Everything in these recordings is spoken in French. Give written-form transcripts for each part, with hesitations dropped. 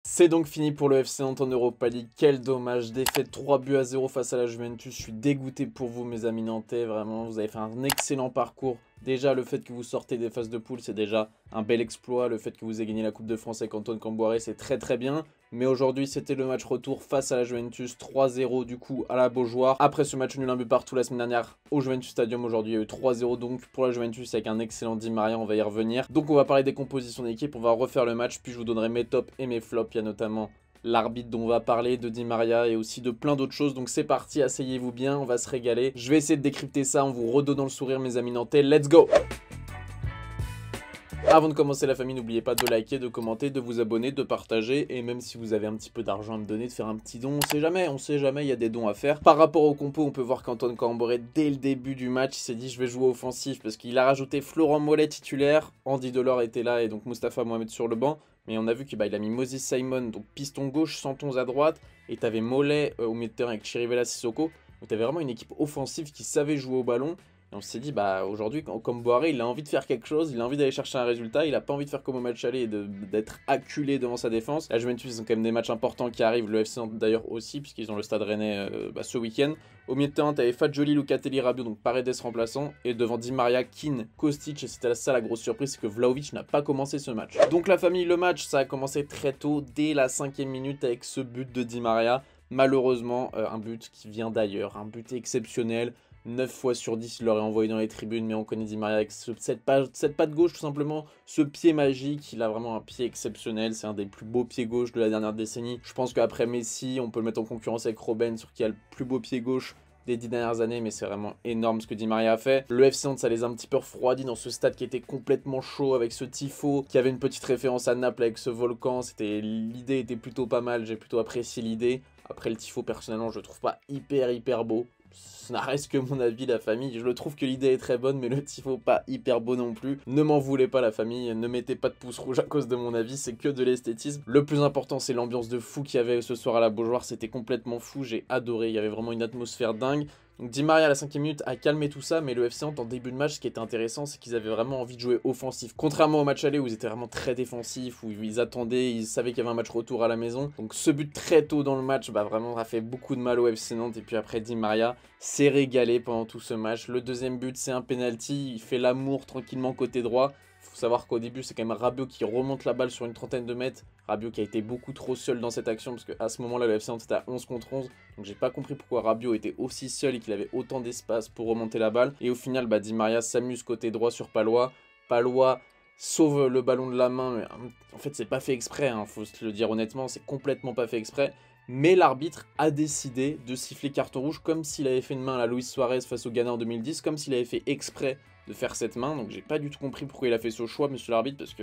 C'est donc fini pour le FC Nantes en Europa League. Quel dommage, défaite 3 buts à 0 face à la Juventus. Je suis dégoûté pour vous, mes amis nantais. Vraiment, vous avez fait un excellent parcours. Déjà, le fait que vous sortez des phases de poule, c'est déjà un bel exploit. Le fait que vous ayez gagné la Coupe de France avec Antoine Camboiré, c'est très très bien. Mais aujourd'hui, c'était le match retour face à la Juventus. 3-0 du coup à la Beaujoire. Après ce match nul un but partout la semaine dernière au Juventus Stadium, aujourd'hui il y a eu 3-0 donc pour la Juventus avec un excellent Di Maria, on va y revenir. Donc on va parler des compositions d'équipe, on va refaire le match, puis je vous donnerai mes tops et mes flops. Il y a notamment l'arbitre dont on va parler, de Di Maria et aussi de plein d'autres choses. Donc c'est parti, asseyez-vous bien, on va se régaler. Je vais essayer de décrypter ça en vous redonnant le sourire, mes amis nantais. Let's go! Avant de commencer la famille, n'oubliez pas de liker, de commenter, de vous abonner, de partager. Et même si vous avez un petit peu d'argent à me donner, de faire un petit don. On sait jamais, il y a des dons à faire. Par rapport au compo, on peut voir qu'Antoine Camboré, dès le début du match, il s'est dit je vais jouer offensif. Parce qu'il a rajouté Florent Mollet titulaire. Andy Delors était là et donc Mustapha Mohamed sur le banc. Mais on a vu qu'il a mis Moses Simon, donc piston gauche, Santonz à droite. Et t'avais Mollet au milieu de terrain avec Chirivella Sissoko. Donc t'avais vraiment une équipe offensive qui savait jouer au ballon. Et on s'est dit, bah aujourd'hui, comme Boiré, il a envie de faire quelque chose, il a envie d'aller chercher un résultat, il a pas envie de faire comme au match aller et d'être acculé devant sa défense. La Juventus, ils ont quand même des matchs importants qui arrivent, le FC Nantes d'ailleurs aussi, puisqu'ils ont le Stade Rennais ce week-end. Au milieu de terrain, t'avais Fadjoli, Lucatelli, Rabiot, donc Paredes remplaçant, et devant Di Maria, Kean, Kostic, et c'était ça la grosse surprise, c'est que Vlahovic n'a pas commencé ce match. Donc la famille, le match, ça a commencé très tôt, dès la 5e minute, avec ce but de Di Maria. Malheureusement, un but qui vient d'ailleurs, un but exceptionnel. 9 fois sur 10, il l'aurait envoyé dans les tribunes, mais on connaît Di Maria avec cette patte gauche, tout simplement, ce pied magique. Il a vraiment un pied exceptionnel, c'est un des plus beaux pieds gauche de la dernière décennie. Je pense qu'après Messi, on peut le mettre en concurrence avec Robben, sur qui a le plus beau pied gauche des 10 dernières années, mais c'est vraiment énorme ce que Di Maria a fait. Le FC Nantes, ça les a un petit peu refroidis dans ce stade qui était complètement chaud avec ce tifo, qui avait une petite référence à Naples avec ce volcan. L'idée était plutôt pas mal, j'ai plutôt apprécié l'idée. Après le tifo, personnellement, je le trouve pas hyper beau. Ça reste que mon avis, la famille. Je le trouve que l'idée est très bonne, mais le tifo pas hyper beau non plus. Ne m'en voulez pas, la famille. Ne mettez pas de pouce rouge à cause de mon avis. C'est que de l'esthétisme. Le plus important, c'est l'ambiance de fou qu'il y avait ce soir à la Beaujoire. C'était complètement fou. J'ai adoré. Il y avait vraiment une atmosphère dingue. Donc Di Maria à la 5e minute a calmé tout ça, mais le FC Nantes en début de match, ce qui était intéressant, c'est qu'ils avaient vraiment envie de jouer offensif. Contrairement au match aller où ils étaient vraiment très défensifs, où ils attendaient, ils savaient qu'il y avait un match retour à la maison. Donc ce but très tôt dans le match, vraiment a fait beaucoup de mal au FC Nantes. Et puis après Di Maria s'est régalé pendant tout ce match. Le deuxième but, c'est un penalty, il fait l'amour tranquillement côté droit. Faut savoir qu'au début, c'est quand même Rabiot qui remonte la balle sur une trentaine de mètres. Rabiot qui a été beaucoup trop seul dans cette action, parce qu'à ce moment-là, le FC Nantes était à 11 contre 11. Donc j'ai pas compris pourquoi Rabiot était aussi seul et qu'il avait autant d'espace pour remonter la balle. Et au final, Di Maria s'amuse côté droit sur Palois. Palois sauve le ballon de la main, mais en fait, c'est pas fait exprès, hein, faut se le dire honnêtement, c'est complètement pas fait exprès. Mais l'arbitre a décidé de siffler carton rouge comme s'il avait fait une main à la Luis Suarez face au Ghana en 2010, comme s'il avait fait exprès de faire cette main. Donc j'ai pas du tout compris pourquoi il a fait ce choix, monsieur l'arbitre, parce que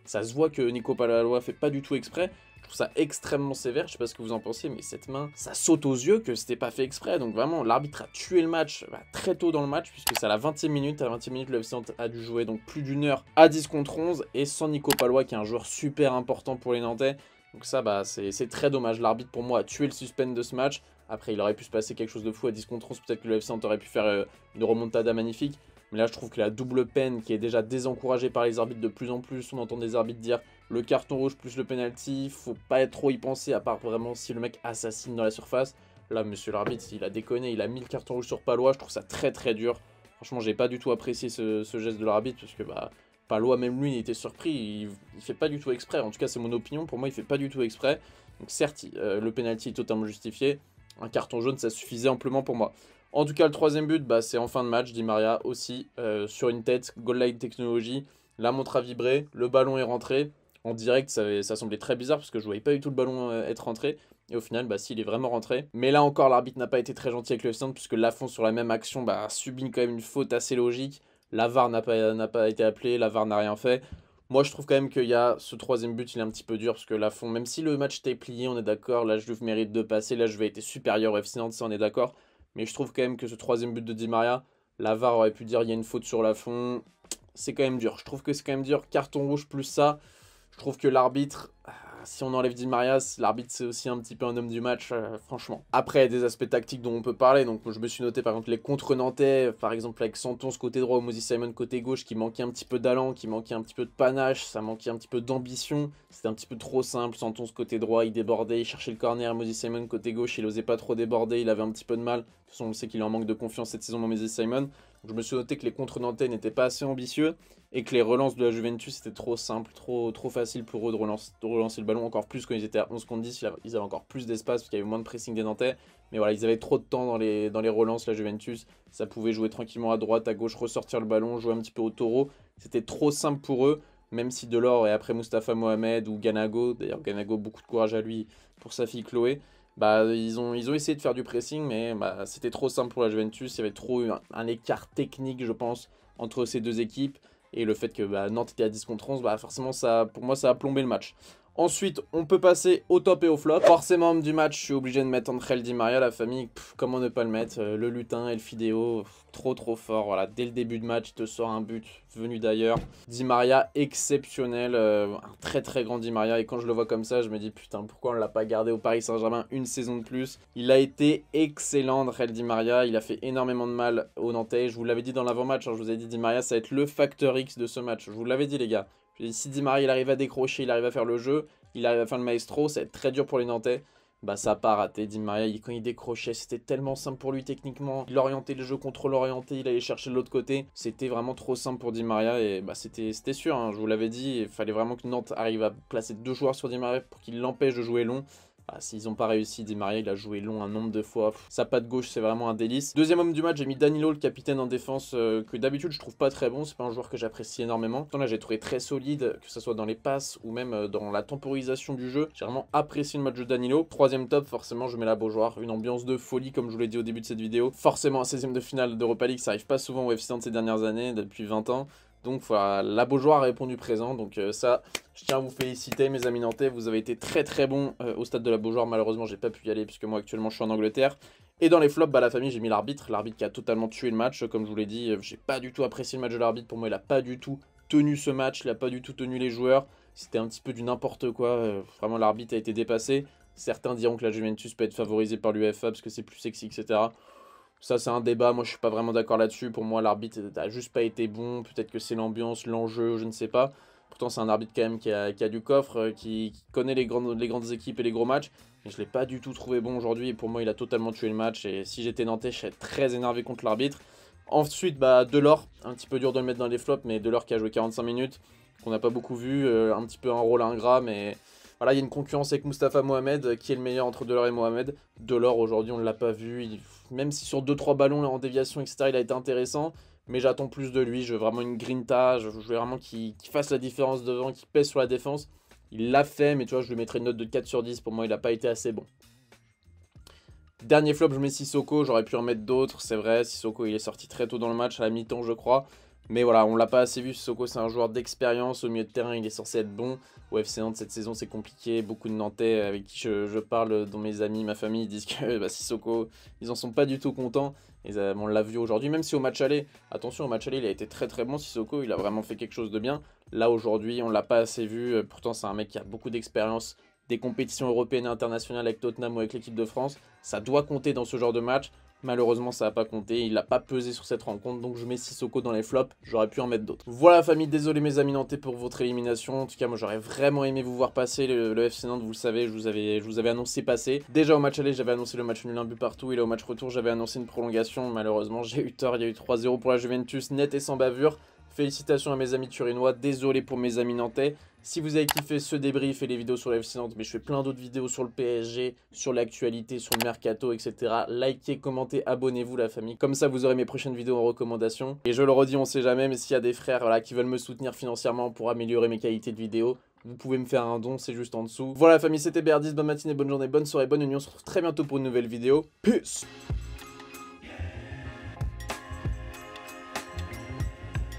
ça se voit que Nico Palois fait pas du tout exprès. Je trouve ça extrêmement sévère, je sais pas ce que vous en pensez, mais cette main, ça saute aux yeux que c'était pas fait exprès. Donc vraiment, l'arbitre a tué le match très tôt dans le match, puisque c'est à la 20e minute. À la 20e minute, le FC Nantes a dû jouer donc plus d'une heure à 10 contre 11, et sans Nico Palois, qui est un joueur super important pour les Nantais. Donc ça, c'est très dommage. L'arbitre, pour moi, a tué le suspense de ce match. Après, il aurait pu se passer quelque chose de fou à 10 contre 11. Peut-être que le FC Nantes aurait pu faire une remontada magnifique. Mais là, je trouve que la double peine, qui est déjà désencouragée par les arbitres de plus en plus, on entend des arbitres dire le carton rouge plus le penalty, faut pas trop y penser, à part vraiment si le mec assassine dans la surface. Là, monsieur l'arbitre, il a déconné, il a mis le carton rouge sur Palois. Je trouve ça très dur. Franchement, j'ai pas du tout apprécié ce geste de l'arbitre, parce que Palois, même lui, il était surpris, il fait pas du tout exprès. En tout cas, c'est mon opinion, pour moi, il fait pas du tout exprès. Donc certes, le penalty est totalement justifié. Un carton jaune, ça suffisait amplement pour moi. En tout cas, le troisième but, c'est en fin de match. Di Maria aussi, sur une tête, goal line technologie. La montre a vibré, le ballon est rentré. En direct, ça semblait très bizarre parce que je voyais pas du tout le ballon être rentré. Et au final, s'il est vraiment rentré. Mais là encore, l'arbitre n'a pas été très gentil avec le FC Nantes, puisque Lafont, sur la même action, a subi quand même une faute assez logique. La VAR n'a pas été appelée, la VAR n'a rien fait. Moi, je trouve quand même qu'il y a ce troisième but, il est un petit peu dur, parce que Lafont, même si le match était plié, on est d'accord, la Juve mérite de passer, la Juve a été supérieure au FC Nantes, ça on est d'accord. Mais je trouve quand même que ce troisième but de Di Maria, la VAR aurait pu dire il y a une faute sur Lafont. C'est quand même dur. Je trouve que c'est quand même dur. Carton rouge plus ça. Je trouve que l'arbitre, si on enlève Di Maria, l'arbitre c'est aussi un petit peu un homme du match, franchement. Après, il y a des aspects tactiques dont on peut parler, donc je me suis noté par exemple les contre-nantais, par exemple avec Santon côté droit ou Moses Simon côté gauche, qui manquait un petit peu d'allant, qui manquait un petit peu de panache, ça manquait un petit peu d'ambition, c'était un petit peu trop simple. Santon côté droit, il débordait, il cherchait le corner, Moses Simon côté gauche, il osait pas trop déborder, il avait un petit peu de mal. De toute façon, on sait qu'il est en manque de confiance cette saison, Moses Simon. Donc, je me suis noté que les contre-nantais n'étaient pas assez ambitieux et que les relances de la Juventus étaient trop simples, trop facile pour eux de relancer le ballon, encore plus quand ils étaient à 11 contre 10, ils avaient encore plus d'espace parce qu'il y avait moins de pressing des Nantais. Mais voilà, ils avaient trop de temps dans les relances, la Juventus. Ça pouvait jouer tranquillement à droite, à gauche, ressortir le ballon, jouer un petit peu au taureau. C'était trop simple pour eux, même si Delors et après Mustapha Mohamed ou Ganago, d'ailleurs Ganago, beaucoup de courage à lui pour sa fille Chloé. Bah, ils ont essayé de faire du pressing, mais bah, c'était trop simple pour la Juventus. Il y avait trop un écart technique, je pense, entre ces deux équipes. Et le fait que bah, Nantes était à 10 contre 11, bah, forcément, pour moi, ça a plombé le match. Ensuite, on peut passer au top et au flop. Forcément, homme du match, je suis obligé de mettre Angel Di Maria, la famille. Comment ne pas le mettre, le lutin et le fidéo, trop fort. Voilà, dès le début de match, il te sort un but venu d'ailleurs. Di Maria, exceptionnel, un très grand Di Maria. Et quand je le vois comme ça, je me dis putain, pourquoi on ne l'a pas gardé au Paris Saint-Germain une saison de plus? Il a été excellent, Angel Di Maria. Il a fait énormément de mal aux Nantais. Je vous l'avais dit dans l'avant-match, hein, je vous ai dit Di Maria, ça va être le facteur X de ce match. Je vous l'avais dit, les gars. Si Di Maria il arrive à décrocher, il arrive à faire le jeu, il arrive à faire le maestro, ça va être très dur pour les Nantais. Bah ça n'a pas raté, Di Maria, quand il décrochait, c'était tellement simple pour lui techniquement. Il orientait le jeu contre l'orienté, il allait chercher de l'autre côté. C'était vraiment trop simple pour Di Maria et bah c'était sûr, hein, je vous l'avais dit. Il fallait vraiment que Nantes arrive à placer 2 joueurs sur Di Maria pour qu'il l'empêche de jouer long. Ah, s'ils n'ont pas réussi, Di Maria il a joué long un nombre de fois. Sa patte gauche c'est vraiment un délice. Deuxième homme du match, j'ai mis Danilo, le capitaine en défense, que d'habitude je trouve pas très bon. C'est pas un joueur que j'apprécie énormément. Là j'ai trouvé très solide, que ce soit dans les passes ou même dans la temporisation du jeu. J'ai vraiment apprécié le match de Danilo. Troisième top, forcément je mets la Beaujoire. Une ambiance de folie comme je vous l'ai dit au début de cette vidéo. Forcément un 16e de finale d'Europa League, ça arrive pas souvent au FC Nantes ces dernières années, depuis 20 ans. Donc voilà, la Beaujoire a répondu présent, donc ça, je tiens à vous féliciter mes amis nantais, vous avez été très bons au stade de la Beaujoire. Malheureusement j'ai pas pu y aller puisque moi actuellement je suis en Angleterre. Et dans les flops, bah la famille, j'ai mis l'arbitre qui a totalement tué le match, comme je vous l'ai dit, j'ai pas du tout apprécié le match de l'arbitre, pour moi il a pas du tout tenu ce match, il a pas du tout tenu les joueurs, c'était un petit peu du n'importe quoi, vraiment l'arbitre a été dépassé. Certains diront que la Juventus peut être favorisée par l'UEFA parce que c'est plus sexy, etc. Ça c'est un débat, moi je suis pas vraiment d'accord là-dessus. Pour moi l'arbitre a juste pas été bon, peut-être que c'est l'ambiance, l'enjeu, je ne sais pas. Pourtant c'est un arbitre quand même qui a du coffre, qui connaît les grandes équipes et les gros matchs. Mais je l'ai pas du tout trouvé bon aujourd'hui et pour moi il a totalement tué le match. Et si j'étais nantais je serais très énervé contre l'arbitre. Ensuite bah Delors, un petit peu dur de le mettre dans les flops, mais Delors qui a joué 45 minutes, qu'on n'a pas beaucoup vu, un petit peu un rôle ingrat, mais... Voilà, il y a une concurrence avec Mustapha Mohamed, qui est le meilleur entre Delors et Mohamed. Delors, aujourd'hui, on ne l'a pas vu. Même si sur 2-3 ballons en déviation, etc., il a été intéressant. Mais j'attends plus de lui. Je veux vraiment une grinta. Je veux vraiment qu'il fasse la différence devant, qu'il pèse sur la défense. Il l'a fait, mais tu vois, je lui mettrais une note de 4 sur 10. Pour moi, il n'a pas été assez bon. Dernier flop, je mets Sissoko. J'aurais pu en mettre d'autres, c'est vrai. Sissoko, il est sorti très tôt dans le match, à la mi-temps, je crois. Mais voilà, on l'a pas assez vu. Sissoko, c'est un joueur d'expérience. Au milieu de terrain, il est censé être bon. Au FC Nantes, cette saison, c'est compliqué. Beaucoup de Nantais avec qui je parle, dont mes amis, ma famille, disent que bah, Sissoko, ils en sont pas du tout contents. Et on l'a vu aujourd'hui, même si au match aller, attention, au match aller, il a été très bon. Sissoko, il a vraiment fait quelque chose de bien. Là, aujourd'hui, on l'a pas assez vu. Pourtant, c'est un mec qui a beaucoup d'expérience. Des compétitions européennes et internationales avec Tottenham ou avec l'équipe de France. Ça doit compter dans ce genre de match. Malheureusement, ça n'a pas compté, il n'a pas pesé sur cette rencontre, donc je mets Sissoko dans les flops, j'aurais pu en mettre d'autres. Voilà famille, désolé mes amis nantais pour votre élimination, en tout cas moi j'aurais vraiment aimé vous voir passer le FC Nantes, vous le savez, je vous avais annoncé passer. Déjà au match aller, j'avais annoncé le match nul, un but partout, et là au match retour, j'avais annoncé une prolongation, malheureusement j'ai eu tort, il y a eu 3-0 pour la Juventus, net et sans bavure. Félicitations à mes amis turinois, désolé pour mes amis nantais. Si vous avez kiffé ce débrief et les vidéos sur le FC Nantes, mais je fais plein d'autres vidéos sur le PSG, sur l'actualité, sur le mercato, etc. Likez, commentez, abonnez-vous la famille. Comme ça, vous aurez mes prochaines vidéos en recommandation. Et je le redis, on sait jamais, mais s'il y a des frères voilà, qui veulent me soutenir financièrement pour améliorer mes qualités de vidéo, vous pouvez me faire un don, c'est juste en dessous. Voilà la famille, c'était BR10, bonne matinée, bonne journée, bonne soirée, bonne nuit. On se retrouve très bientôt pour une nouvelle vidéo. Peace!